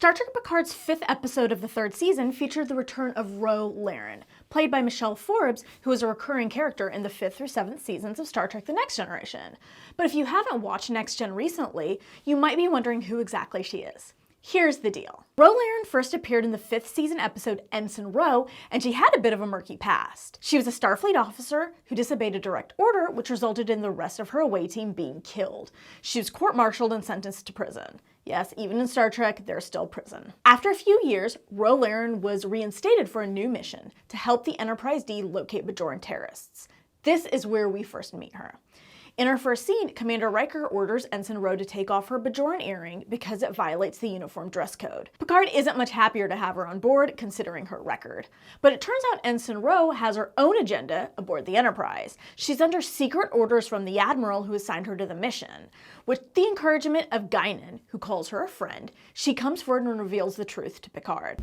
Star Trek Picard's 5th episode of the 3rd season featured the return of Ro Laren, played by Michelle Forbes, who is a recurring character in the 5th through 7th seasons of Star Trek The Next Generation. But if you haven't watched Next Gen recently, you might be wondering who exactly she is. Here's the deal. Ro Laren first appeared in the 5th season episode Ensign Ro, and she had a bit of a murky past. She was a Starfleet officer who disobeyed a direct order, which resulted in the rest of her away team being killed. She was court-martialed and sentenced to prison. Yes, even in Star Trek, there's still prison. After a few years, Ro Laren was reinstated for a new mission to help the Enterprise D locate Bajoran terrorists. This is where we first meet her. In her first scene, Commander Riker orders Ensign Ro to take off her Bajoran earring because it violates the uniform dress code. Picard isn't much happier to have her on board, considering her record. But it turns out Ensign Ro has her own agenda aboard the Enterprise. She's under secret orders from the Admiral who assigned her to the mission. With the encouragement of Guinan, who calls her a friend, she comes forward and reveals the truth to Picard.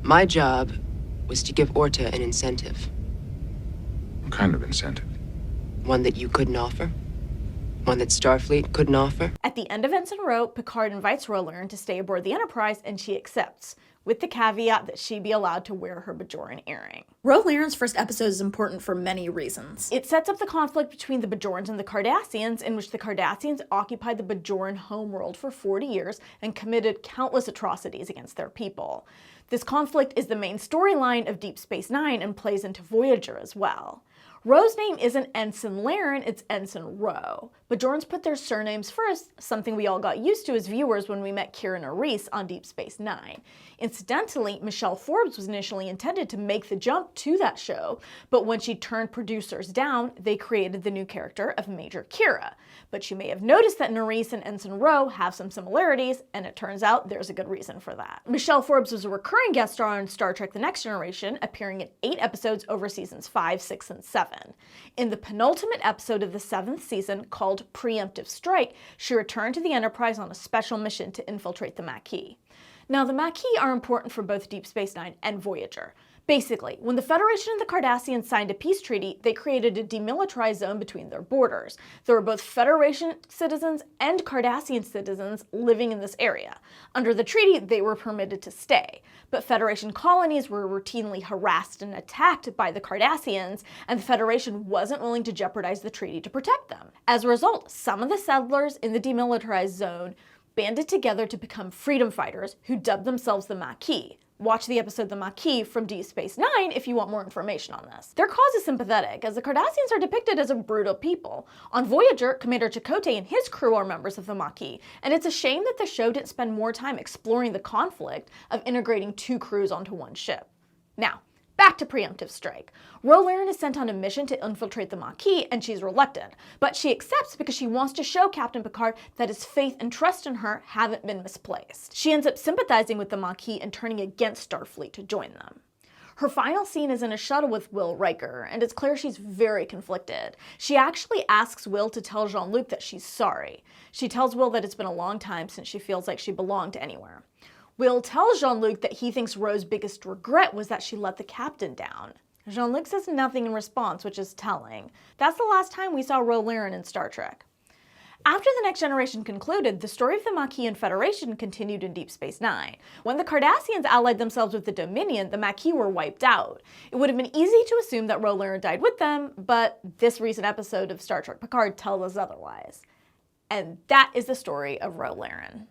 My job was to give Orta an incentive. What kind of incentive? One that you couldn't offer? One that Starfleet couldn't offer? At the end of Ensign Ro, Picard invites Ro Laren to stay aboard the Enterprise, and she accepts, with the caveat that she be allowed to wear her Bajoran earring. Ro Laren's first episode is important for many reasons. It sets up the conflict between the Bajorans and the Cardassians, in which the Cardassians occupied the Bajoran homeworld for 40 years and committed countless atrocities against their people. This conflict is the main storyline of Deep Space Nine and plays into Voyager as well. Ro's name isn't Ensign Laren, it's Ensign Ro. Bajorans put their surnames first, something we all got used to as viewers when we met Kira Nerys on Deep Space Nine. Incidentally, Michelle Forbes was initially intended to make the jump to that show, but when she turned producers down, they created the new character of Major Kira. But you may have noticed that Nerys and Ensign Ro have some similarities, and it turns out there's a good reason for that. Michelle Forbes was a recurring guest star on Star Trek The Next Generation, appearing in 8 episodes over seasons 5, 6, and 7. In the penultimate episode of the 7th season, called Preemptive Strike, she returned to the Enterprise on a special mission to infiltrate the Maki. Now, the Maki are important for both Deep Space Nine and Voyager. Basically, when the Federation and the Cardassians signed a peace treaty, they created a demilitarized zone between their borders. There were both Federation citizens and Cardassian citizens living in this area. Under the treaty, they were permitted to stay, but Federation colonies were routinely harassed and attacked by the Cardassians, and the Federation wasn't willing to jeopardize the treaty to protect them. As a result, some of the settlers in the demilitarized zone banded together to become freedom fighters who dubbed themselves the Maki. Watch the episode The Maki from Deep Space Nine if you want more information on this. Their cause is sympathetic, as the Cardassians are depicted as a brutal people. On Voyager, Commander Chakotay and his crew are members of the Maki, and it's a shame that the show didn't spend more time exploring the conflict of integrating 2 crews onto one ship. Now, back to Preemptive Strike. Ro Laren is sent on a mission to infiltrate the Maki, and she's reluctant. But she accepts because she wants to show Captain Picard that his faith and trust in her haven't been misplaced. She ends up sympathizing with the Maki and turning against Starfleet to join them. Her final scene is in a shuttle with Will Riker, and it's clear she's very conflicted. She actually asks Will to tell Jean-Luc that she's sorry. She tells Will that it's been a long time since she feels like she belonged anywhere. Will tells Jean-Luc that he thinks Ro's biggest regret was that she let the captain down. Jean-Luc says nothing in response, which is telling. That's the last time we saw Ro Laren in Star Trek. After The Next Generation concluded, the story of the Maki and Federation continued in Deep Space Nine. When the Cardassians allied themselves with the Dominion, the Maki were wiped out. It would have been easy to assume that Ro Laren died with them, but this recent episode of Star Trek Picard tells us otherwise. And that is the story of Ro Laren.